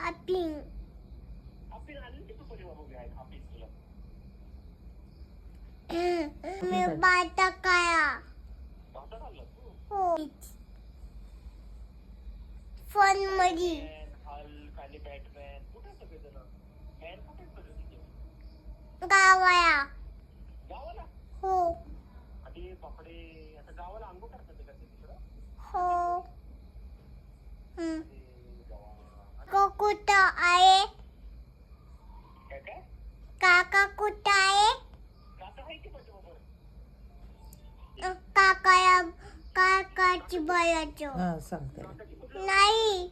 हॅपिंग आपण आणली की तू कोणी बाबू घ्याय आपण तुला मी बाता काया भाता खाल्ला तू हो फोन मध्ये हल्क आणि बॅटमॅन कुठे सगळे जण मॅन कुठे सगळे तिथे गावाया गावाला हो आणि बापडे आता गावाला अंघोळ करतात का ते तिकडं हो अरे देवा. कुठं आहे काय काय काका कुठं आहे काका आहे की माझ्या बरोबर काकाया काकाची बोलायचो हा सांगते नाही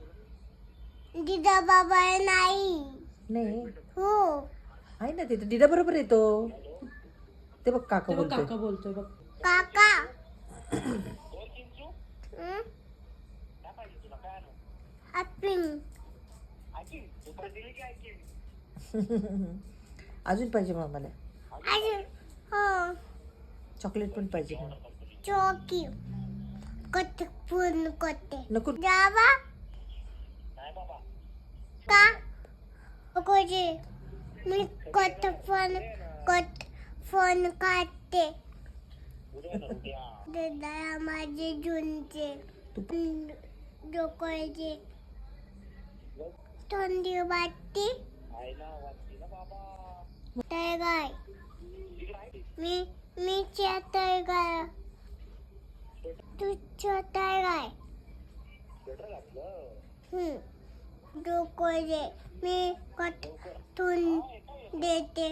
दिदा बाबा नाही नाही हो आहे ना तिथे दिदा बरोबर येतो ते बघ काका ते बघ बोलतोय काका बोलतोय बघ. काका बोल चिंचू हं? काय पाहिजे तुला काय आणू हॅपिंग ऐकीन दुपारी दिली की ऐकीन अजून पाहिजे मग मला अजून हो चॉकलेट पण पाहिजे मग. चौकी कट पूर्ण करते नको जावा नाही बाबा का कोजे मी कट फोन काढते उद्या ना उद्या दादा माझे झुंचे डोक्याचे थंडी वाटते आईला वाटते ना बाबा तर काय तिकडे आहे मी तर काय तू छोटा काय स्वेटर घातलं डोक्याचे मी कट ठेवून देते